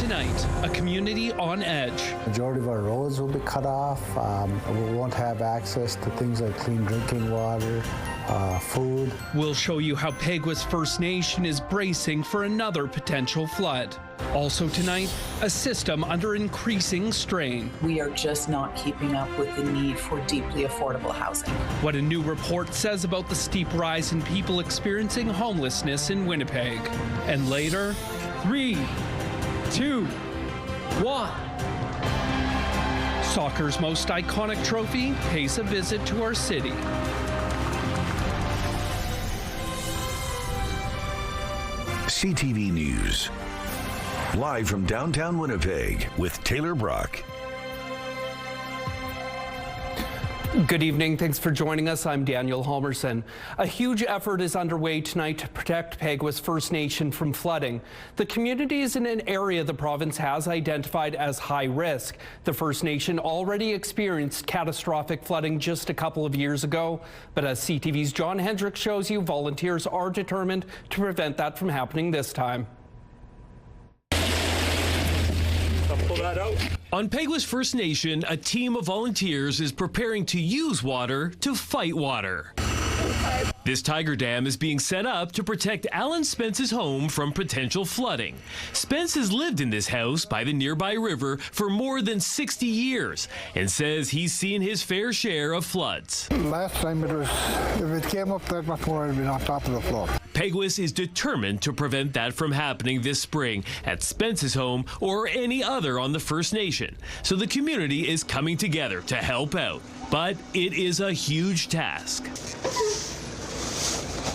Tonight, a community on edge. Majority of our roads will be cut off. We won't have access to things like clean drinking water, food. We'll show you how Peguis First Nation is bracing for another potential flood. Also tonight, a system under increasing strain. We are just not keeping up with the need for deeply affordable housing. What a new report says about the steep rise in people experiencing homelessness in Winnipeg. And later, 3, 2, 1. Soccer's most iconic trophy pays a visit to our city. CTV News. Live from downtown Winnipeg with Taylor Brock. Good evening. Thanks for joining us. I'm Daniel Halmerson. A huge effort is underway tonight to protect Peguis First Nation from flooding. The community is in an area the province has identified as high risk. The First Nation already experienced catastrophic flooding just a couple of years ago. But as CTV's John Hendricks shows you, volunteers are determined to prevent that from happening this time. Pull that out. On Peguis First Nation, a team of volunteers is preparing to use water to fight water. This tiger dam is being set up to protect Alan Spence's home from potential flooding. Spence has lived in this house by the nearby river for more than 60 years and says he's seen his fair share of floods. Last time if it came up that much more, it would be on top of the floor. Peguis is determined to prevent that from happening this spring at Spence's home or any other on the First Nation. So the community is coming together to help out. But it is a huge task.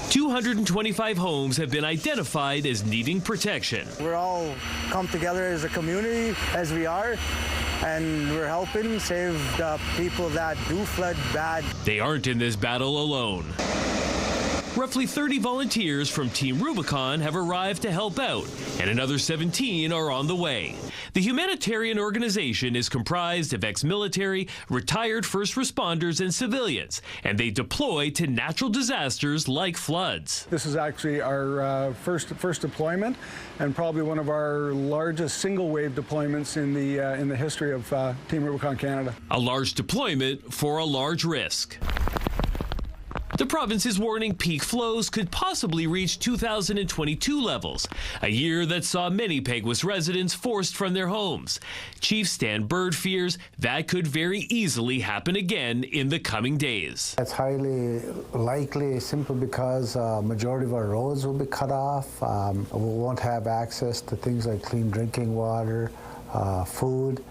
225 homes have been identified as needing protection. We're all come together as a community, as we are, and we're helping save the people that do flood bad. They aren't in this battle alone. Roughly 30 volunteers from Team Rubicon have arrived to help out, and another 17 are on the way. The humanitarian organization is comprised of ex-military, retired first responders, and civilians, and they deploy to natural disasters like floods. This is actually our first deployment, and probably one of our largest single-wave deployments in the history of Team Rubicon Canada. A large deployment for a large risk. The province is warning peak flows could possibly reach 2022 levels, a year that saw many Peguis residents forced from their homes. Chief Stan Bird fears that could very easily happen again in the coming days. It's highly likely simply because majority of our roads will be cut off. We won't have access to things like clean drinking water, food.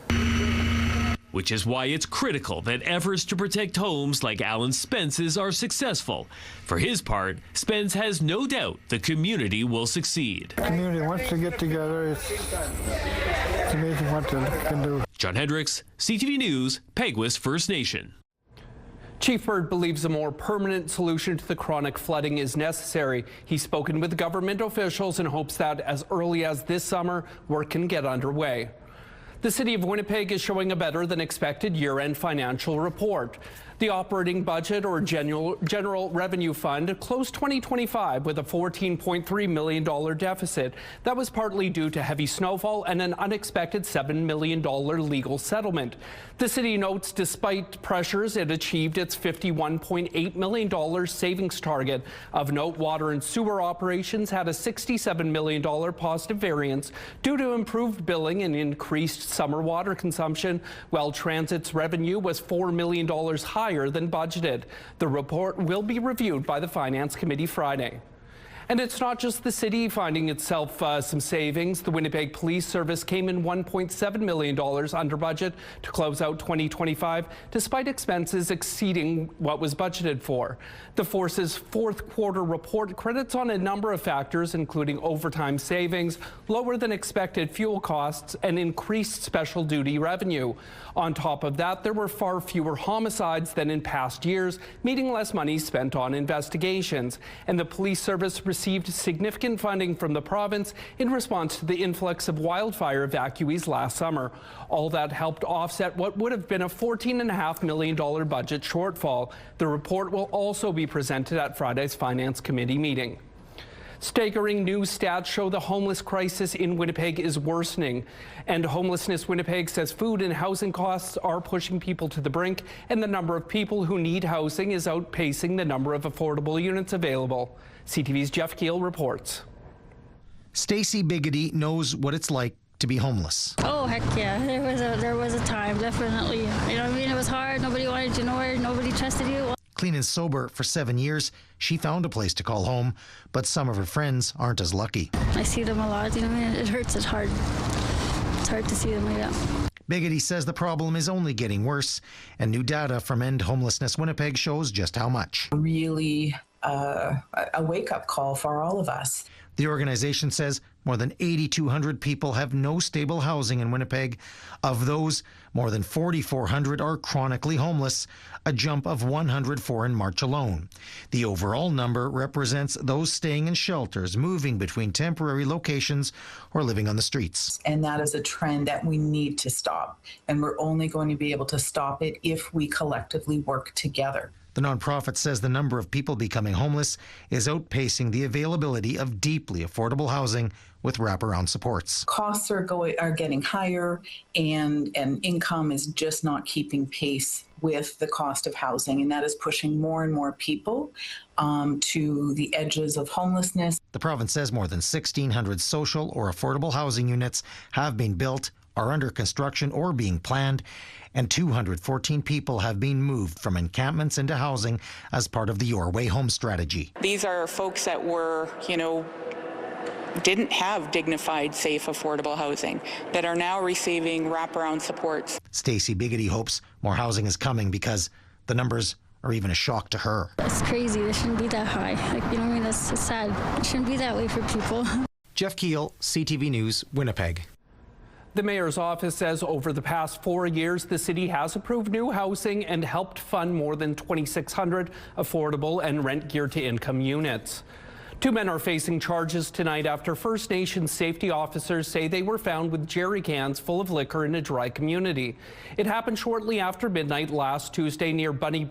Which is why it's critical that efforts to protect homes like Alan Spence's are successful. For his part, Spence has no doubt the community will succeed. The community wants to get together. It's amazing what they can do. John Hendricks, CTV News, Peguis First Nation. Chief Bird believes a more permanent solution to the chronic flooding is necessary. He's spoken with government officials and hopes that as early as this summer, work can get underway. The City of Winnipeg is showing a better than expected year-end financial report. The operating budget, or general revenue fund, closed 2025 with a $14.3 million deficit. That was partly due to heavy snowfall and an unexpected $7 million legal settlement. The city notes despite pressures, it achieved its $51.8 million savings target. Of note, water and sewer operations had a $67 million positive variance due to improved billing and increased summer water consumption, while Transit's revenue was $4 million higher than budgeted. The report will be reviewed by the Finance Committee Friday. And it's not just the city finding itself some savings. The Winnipeg Police Service came in $1.7 million under budget to close out 2025, despite expenses exceeding what was budgeted for. The force's fourth quarter report credits on a number of factors, including overtime savings, lower than expected fuel costs, and increased special duty revenue. On top of that, there were far fewer homicides than in past years, meaning less money spent on investigations. And the police service received significant funding from the province in response to the influx of wildfire evacuees last summer. All that helped offset what would have been a $14.5 million budget shortfall. The report will also be presented at Friday's Finance Committee meeting. Staggering new stats show the homeless crisis in Winnipeg is worsening. And Homelessness Winnipeg says food and housing costs are pushing people to the brink, and the number of people who need housing is outpacing the number of affordable units available. CTV's Jeff Keel reports. Stacey Biggity knows what it's like to be homeless. Oh, heck yeah. There was a time, definitely. You know what I mean? It was hard. Nobody wanted you nowhere. Nobody trusted you. Clean and sober for 7 years, she found a place to call home, but some of her friends aren't as lucky. I see them a lot. You know what I mean? It hurts. It's hard. It's hard to see them like that. Biggity says the problem is only getting worse, and new data from End Homelessness Winnipeg shows just how much. Really a wake-up call for all of us. The organization says more than 8,200 people have no stable housing in Winnipeg. Of those, more than 4,400 are chronically homeless, a jump of 104 in March alone. The overall number represents those staying in shelters, moving between temporary locations, or living on the streets. And that is a trend that we need to stop. And we're only going to be able to stop it if we collectively work together. The nonprofit says the number of people becoming homeless is outpacing the availability of deeply affordable housing with wraparound supports. Costs are getting higher, and income is just not keeping pace with the cost of housing, and that is pushing more and more people to the edges of homelessness. The province says more than 1,600 social or affordable housing units have been built, are under construction or being planned, and 214 people have been moved from encampments into housing as part of the Your Way Home strategy. These are folks that were, didn't have dignified, safe, affordable housing that are now receiving wraparound supports. Stacey Biggity hopes more housing is coming because the numbers are even a shock to her. It's crazy. It shouldn't be that high. It's sad. It shouldn't be that way for people. Jeff Keel, CTV News, Winnipeg. The mayor's office says over the past 4 years, the city has approved new housing and helped fund more than 2,600 affordable and rent-geared-to-income units. 2 men are facing charges tonight after First Nations safety officers say they were found with jerry cans full of liquor in a dry community. It happened shortly after midnight last Tuesday near Bunny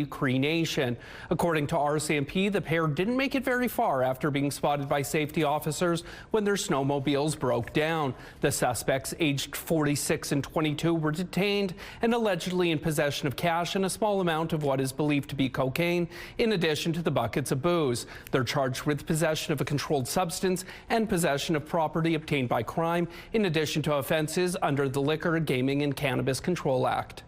Cree Nation. According to RCMP, the pair didn't make it very far after being spotted by safety officers when their snowmobiles broke down. The suspects, aged 46 and 22, were detained and allegedly in possession of cash and a small amount of what is believed to be cocaine, in addition to the buckets of booze. They're charged with possession of a controlled substance and possession of property obtained by crime, in addition to offenses under the Liquor, Gaming and Cannabis Control Act.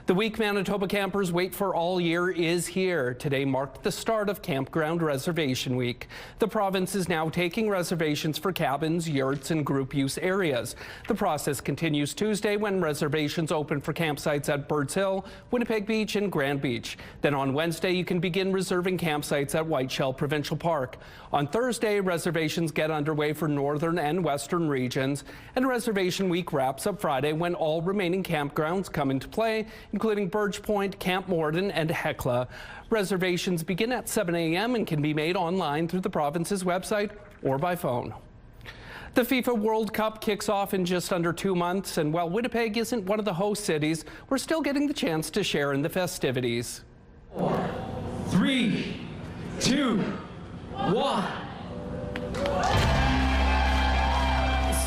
The week Manitoba campers wait for all year is here. Today marked the start of Campground Reservation Week. The province is now taking reservations for cabins, yurts, and group use areas. The process continues Tuesday when reservations open for campsites at Birds Hill, Winnipeg Beach, and Grand Beach. Then on Wednesday, you can begin reserving campsites at Whiteshell Provincial Park. On Thursday, reservations get underway for northern and western regions, and Reservation Week wraps up Friday when all remaining campgrounds come into play, including Burge Point, Camp Morden, and Hecla. Reservations begin at 7 a.m. and can be made online through the province's website or by phone. The FIFA World Cup kicks off in just under 2 months, and while Winnipeg isn't one of the host cities, we're still getting the chance to share in the festivities. 4, 3, 2, 1.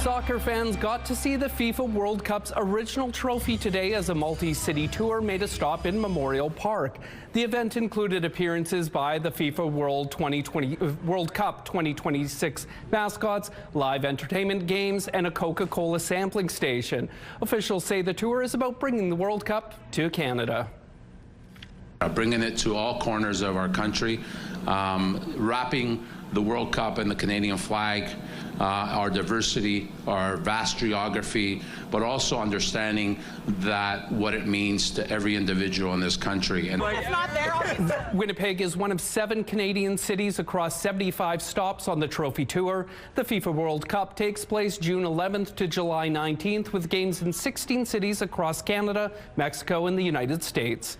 Soccer fans got to see the FIFA World Cup's original trophy today as a multi-city tour made a stop in Memorial Park. The event included appearances by the FIFA World Cup 2026 mascots, live entertainment games, and a Coca-Cola sampling station. Officials say the tour is about bringing the World Cup to Canada. Bringing it to all corners of our country, wrapping the World Cup and the Canadian flag, our diversity, our vast geography, but also understanding that what it means to every individual in this country. And Winnipeg is one of 7 Canadian cities across 75 stops on the trophy tour. The FIFA World Cup takes place June 11th to July 19th with games in 16 cities across Canada, Mexico, and the United States.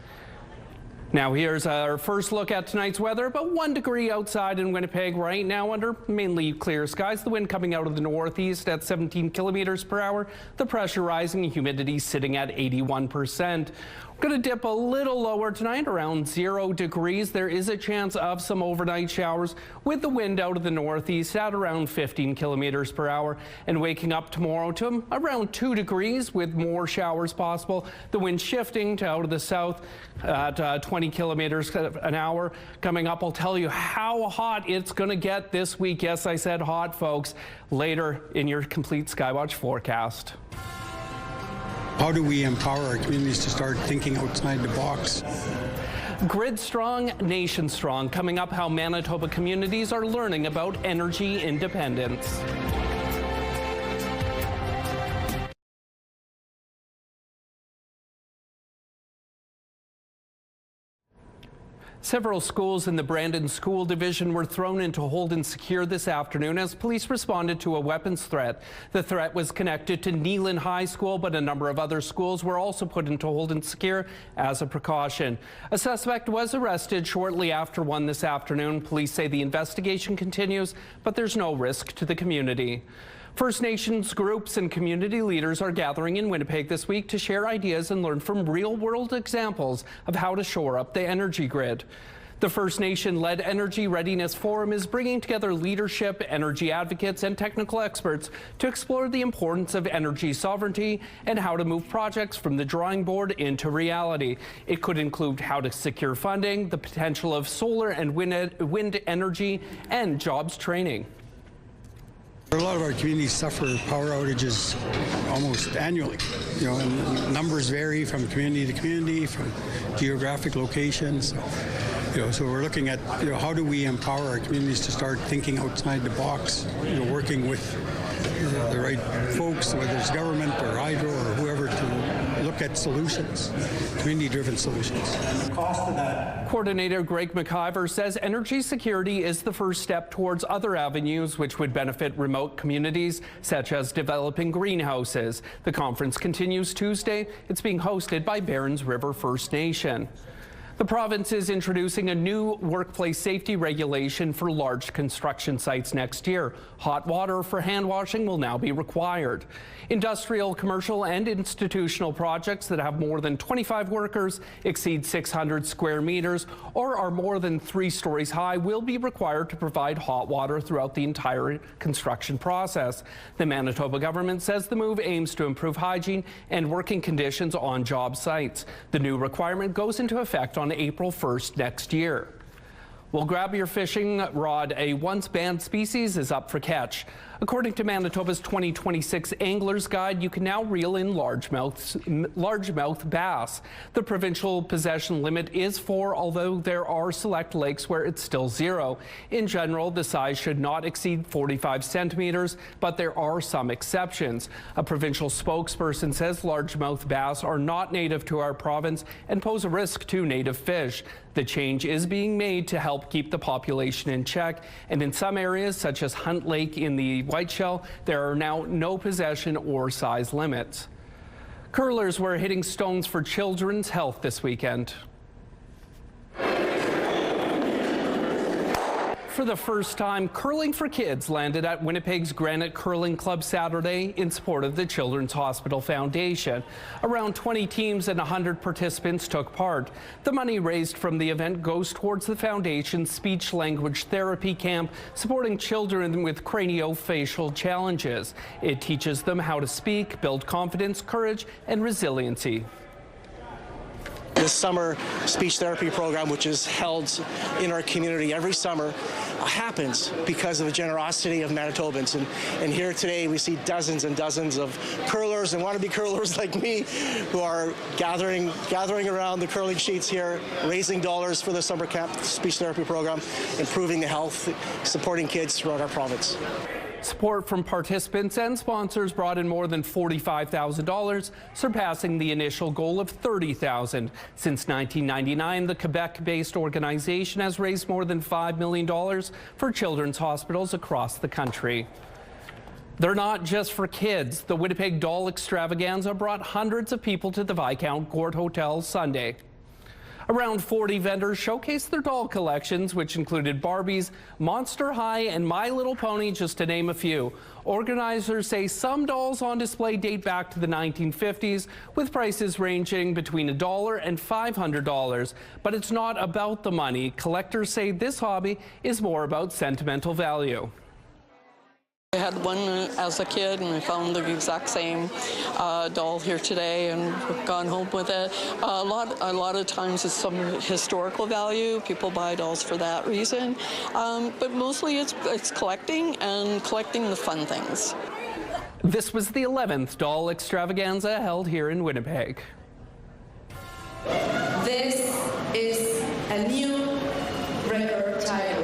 Now here's our first look at tonight's weather. About 1 degree outside in Winnipeg right now under mainly clear skies. The wind coming out of the northeast at 17 kilometers per hour. The pressure rising, humidity sitting at 81%. We're going to dip a little lower tonight, around 0 degrees. There is a chance of some overnight showers with the wind out of the northeast at around 15 kilometers per hour. And waking up tomorrow to around 2 degrees with more showers possible. The wind shifting to out of the south at 20 kilometers an hour. Coming up, I'll tell you how hot it's going to get this week. Yes, I said hot, folks. Later in your complete Skywatch forecast. How do we empower our communities to start thinking outside the box? Grid strong, nation strong. Coming up, how Manitoba communities are learning about energy independence. Several schools in the Brandon School Division were thrown into hold and secure this afternoon as police responded to a weapons threat. The threat was connected to Neelan High School, but a number of other schools were also put into hold and secure as a precaution. A suspect was arrested shortly after 1 this afternoon. Police say the investigation continues, but there's no risk to the community. First Nations groups and community leaders are gathering in Winnipeg this week to share ideas and learn from real-world examples of how to shore up the energy grid. The First Nation-led Energy Readiness Forum is bringing together leadership, energy advocates, and technical experts to explore the importance of energy sovereignty and how to move projects from the drawing board into reality. It could include how to secure funding, the potential of solar and wind energy, and jobs training. A lot of our communities suffer power outages almost annually, and numbers vary from community to community, from geographic locations. So we're looking at, how do we empower our communities to start thinking outside the box, working with the right folks, whether it's government or hydro or whoever, to look at solutions, community-driven solutions. And the cost of that. Coordinator Greg McIver says energy security is the first step towards other avenues which would benefit remote communities, such as developing greenhouses. The conference continues Tuesday. It's being hosted by Barons River First Nation. The province is introducing a new workplace safety regulation for large construction sites next year. Hot water for hand washing will now be required. Industrial, commercial, and institutional projects that have more than 25 workers, exceed 600 square meters, or are more than 3 stories high will be required to provide hot water throughout the entire construction process. The Manitoba government says the move aims to improve hygiene and working conditions on job sites. The new requirement goes into effect on April 1st next year. Well, grab your fishing rod. A once banned species is up for catch. According to Manitoba's 2026 Angler's Guide, you can now reel in largemouth bass. The provincial possession limit is 4, although there are select lakes where it's still 0. In general, the size should not exceed 45 centimeters, but there are some exceptions. A provincial spokesperson says largemouth bass are not native to our province and pose a risk to native fish. The change is being made to help keep the population in check, and in some areas, such as Hunt Lake in the Whiteshell, there are now no possession or size limits. Curlers were hitting stones for children's health this weekend. For the first time, curling for kids landed at Winnipeg's Granite Curling Club Saturday in support of the Children's Hospital Foundation. Around 20 teams and 100 participants took part. The money raised from the event goes towards the foundation's speech-language therapy camp supporting children with craniofacial challenges. It teaches them how to speak, build confidence, courage, and resiliency. This summer speech therapy program, which is held in our community every summer, happens because of the generosity of Manitobans. And here today we see dozens and dozens of curlers and wannabe curlers like me who are gathering around the curling sheets here, raising dollars for the summer camp speech therapy program, improving the health, supporting kids throughout our province. Support from participants and sponsors brought in more than $45,000, surpassing the initial goal of $30,000. Since 1999, the Quebec-based organization has raised more than $5 million for children's hospitals across the country. They're not just for kids. The Winnipeg Doll Extravaganza brought hundreds of people to the Viscount Gort Hotel Sunday. Around 40 vendors showcased their doll collections, which included Barbies, Monster High, and My Little Pony, just to name a few. Organizers say some dolls on display date back to the 1950s, with prices ranging between $1 and $500. But it's not about the money. Collectors say this hobby is more about sentimental value. I had one as a kid, and I found the exact same doll here today, and gone home with it. A lot of times it's some historical value. People buy dolls for that reason, but mostly it's collecting and collecting the fun things. This was the 11th doll extravaganza held here in Winnipeg. This is a new record title.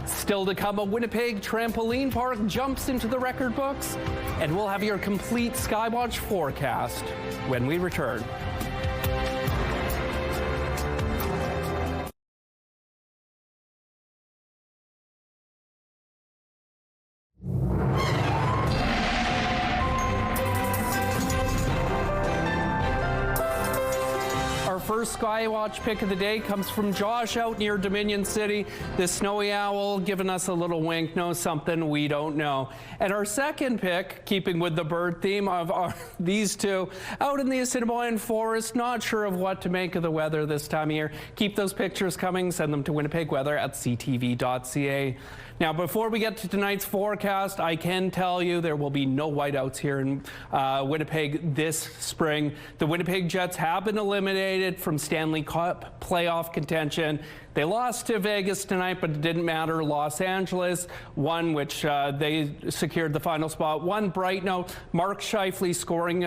Still to come, a Winnipeg trampoline park jumps into the record books, and we'll have your complete Skywatch forecast when we return. First Skywatch pick of the day comes from Josh out near Dominion City. This snowy owl giving us a little wink, knows something we don't know. And our second pick, keeping with the bird theme of these two, out in the Assiniboine Forest, not sure of what to make of the weather this time of year. Keep those pictures coming, send them to winnipegweather@ctv.ca. Now, before we get to tonight's forecast, I can tell you there will be no whiteouts here in Winnipeg this spring. The Winnipeg Jets have been eliminated from Stanley Cup playoff contention. They lost to Vegas tonight, but it didn't matter. Los Angeles won, which they secured the final spot. One bright note, Mark Scheifele scoring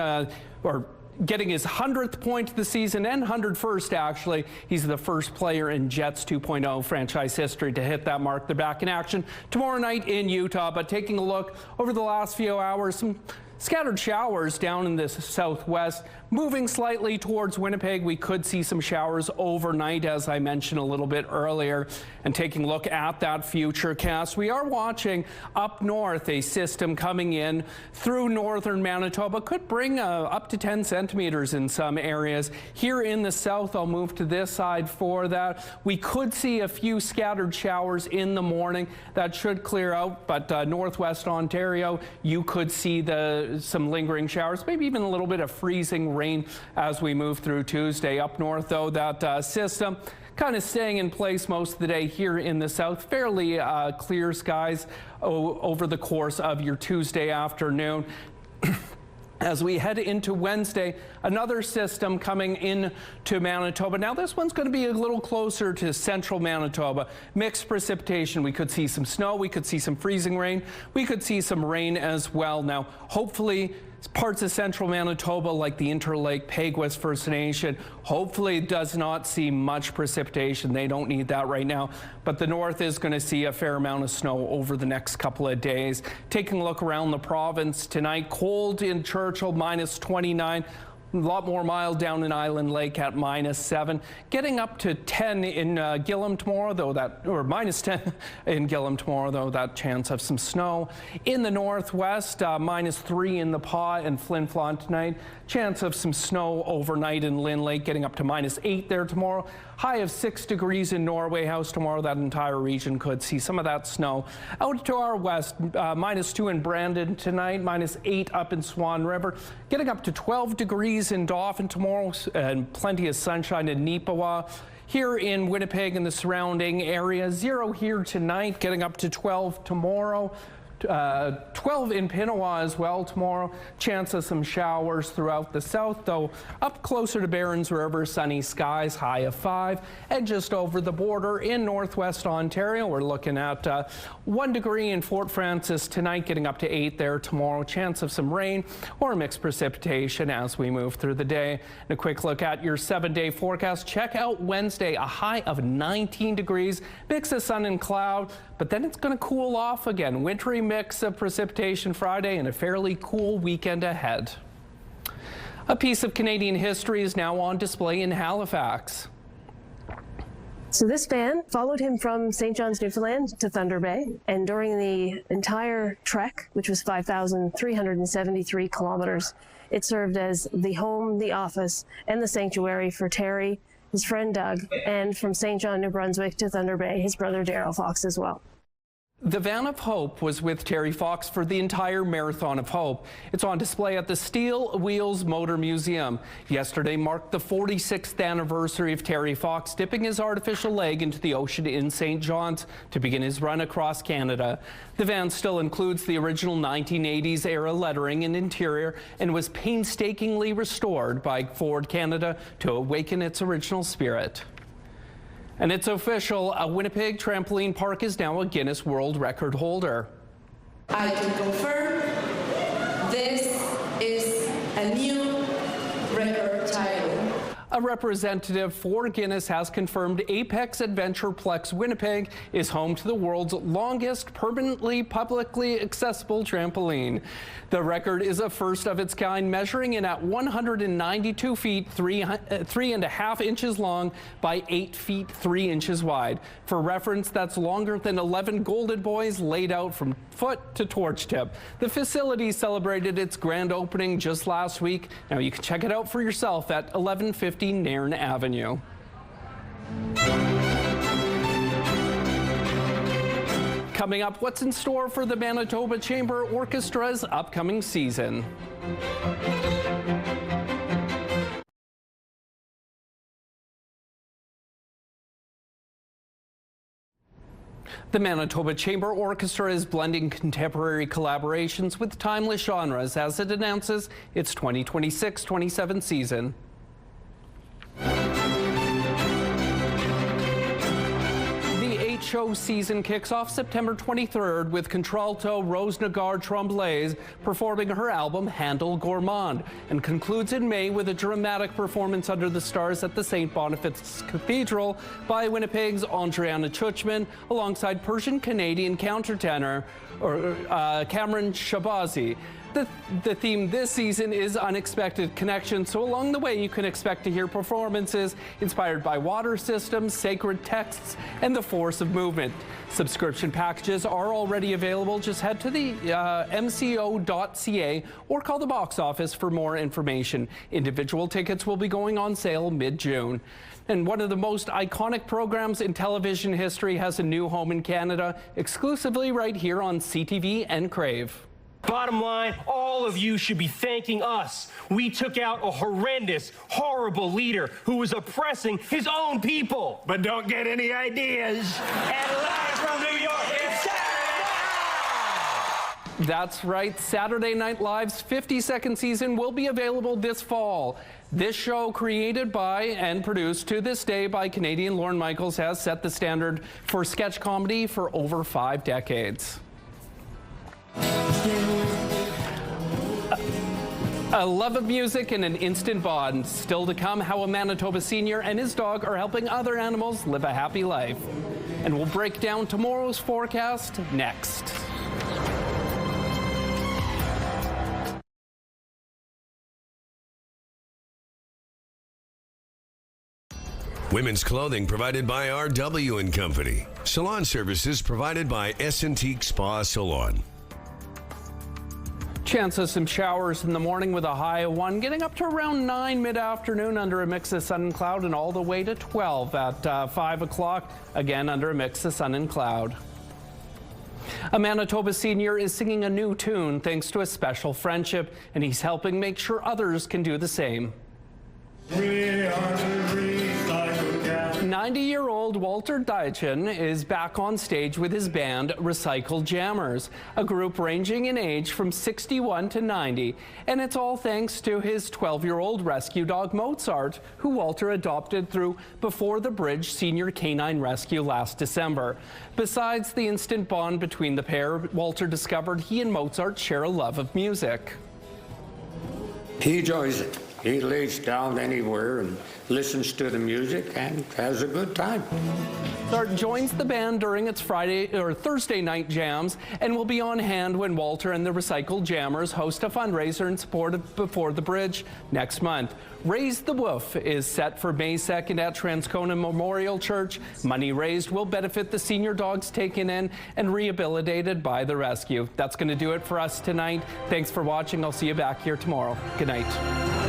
getting his 100th point of the season and 101st, actually. He's the first player in Jets 2.0 franchise history to hit that mark. They're back in action tomorrow night in Utah, but taking a look over the last few hours, some scattered showers down in the southwest. Moving slightly towards Winnipeg, we could see some showers overnight, as I mentioned a little bit earlier. And taking a look at that future cast, we are watching up north a system coming in through northern Manitoba. Could bring up to 10 centimeters in some areas. Here in the south, I'll move to this side for that. We could see a few scattered showers in the morning. That should clear out, but northwest Ontario, you could see some lingering showers, maybe even a little bit of freezing rain as we move through Tuesday. Up north, though, that system kind of staying in place most of the day here in the south. Fairly clear skies over the course of your Tuesday afternoon. As we head into Wednesday, another system coming into Manitoba. Now this one's going to be a little closer to central Manitoba. Mixed precipitation. We could see some snow. We could see some freezing rain. We could see some rain as well. Now, hopefully, parts of central Manitoba, like the Interlake Peguis First Nation, hopefully does not see much precipitation. They don't need that right now. But the north is going to see a fair amount of snow over the next couple of days. Taking a look around the province tonight, cold in Churchill, -29. A lot more mild down in Island Lake at -7. Getting up to 10 in Gillam tomorrow, though or -10 in Gillam tomorrow, though that chance of some snow. In the northwest, -3 in the Paw and Flin Flon tonight. Chance of some snow overnight in Lynn Lake, getting up to -8 there tomorrow. High of 6 degrees in Norway House tomorrow. That entire region could see some of that snow. Out to our west, -2 in Brandon tonight, -8 up in Swan River. Getting up to 12 degrees in Dauphin tomorrow, and plenty of sunshine in Neepawa. Here in Winnipeg and the surrounding area, 0 here tonight, getting up to 12 tomorrow. 12 in Pinawa as well tomorrow. Chance of some showers throughout the south, though up closer to Barons River, sunny skies, high of 5. And just over the border in northwest Ontario, we're looking at 1 degree in Fort Frances tonight, getting up to 8 there tomorrow. Chance of some rain or mixed precipitation as we move through the day. And a quick look at your 7-day forecast. Check out Wednesday, a high of 19 degrees, mix of sun and cloud, but then it's going to cool off again. Wintry mix of precipitation Friday and a fairly cool weekend ahead. A piece of Canadian history is now on display in Halifax. So this van followed him from St. John's, Newfoundland to Thunder Bay, and during the entire trek, which was 5,373 kilometers, it served as the home, the office, and the sanctuary for Terry his friend Doug, and from St. John, New Brunswick to Thunder Bay, his brother Daryl Fox as well. The Van of Hope was with Terry Fox for the entire Marathon of Hope. It's on display at the Steel Wheels Motor Museum. Yesterday marked the 46th anniversary of Terry Fox dipping his artificial leg into the ocean in St. John's to begin his run across Canada. The van still includes the original 1980s era lettering and interior and was painstakingly restored by Ford Canada to awaken its original spirit. And it's official, a Winnipeg trampoline park is now a Guinness World Record holder. I can confirm this is a new record title. A representative for Guinness has confirmed Apex Adventureplex Winnipeg is home to the world's longest permanently publicly accessible trampoline. The record is a first of its kind, measuring in at 192 feet, 3.5 inches long by 8 feet, 3 inches wide. For reference, that's longer than 11 Golden Boys laid out from foot to torch tip. The facility celebrated its grand opening just last week. Now you can check it out for yourself at 1150 Nairn Avenue. Coming up, what's in store for the Manitoba Chamber Orchestra's upcoming season? The Manitoba Chamber Orchestra is blending contemporary collaborations with timeless genres as it announces its 2026-27 season. Show season kicks off September 23rd with contralto Rose Nagar Tremblay performing her album Handel Gourmand, and concludes in May with a dramatic performance under the stars at the St. Boniface Cathedral by Winnipeg's Andriana Chuchman alongside Persian-Canadian countertenor Cameron Shabazi. The theme this season is Unexpected Connection, so along the way you can expect to hear performances inspired by water systems, sacred texts, and the force of movement. Subscription packages are already available. Just head to the mco.ca or call the box office for more information. Individual tickets will be going on sale mid-June. And one of the most iconic programs in television history has a new home in Canada, exclusively right here on CTV and Crave. Bottom line, all of you should be thanking us. We took out a horrendous, horrible leader who was oppressing his own people. But don't get any ideas. And live from New York, it's Saturday Night! That's right. Saturday Night Live's 52nd season will be available this fall. This show, created by and produced to this day by Canadian Lorne Michaels, has set the standard for sketch comedy for over 5 decades. A love of music and an instant bond. Still to come, how a Manitoba senior and his dog are helping other animals live a happy life. And we'll break down tomorrow's forecast next. Women's clothing provided by RW & Company. Salon services provided by S&Teak Spa Salon. Chance of some showers in the morning with a high of 1, getting up to around 9 mid-afternoon under a mix of sun and cloud, and all the way to 12 at 5 o'clock, again under a mix of sun and cloud. A Manitoba senior is singing a new tune thanks to a special friendship, and he's helping make sure others can do the same. 90-year-old Walter Dychin is back on stage with his band Recycle Jammers, a group ranging in age from 61 to 90. And it's all thanks to his 12-year-old rescue dog Mozart, who Walter adopted through Before the Bridge Senior Canine Rescue last December. Besides the instant bond between the pair, Walter discovered he and Mozart share a love of music. He enjoys it. He lays down anywhere and listens to the music and has a good time. Mozart joins the band during its Thursday night jams and will be on hand when Walter and the Recycled Jammers host a fundraiser in support of Before the Bridge next month. Raise the Woof is set for May 2nd at Transcona Memorial Church. Money raised will benefit the senior dogs taken in and rehabilitated by the rescue. That's going to do it for us tonight. Thanks for watching. I'll see you back here tomorrow. Good night.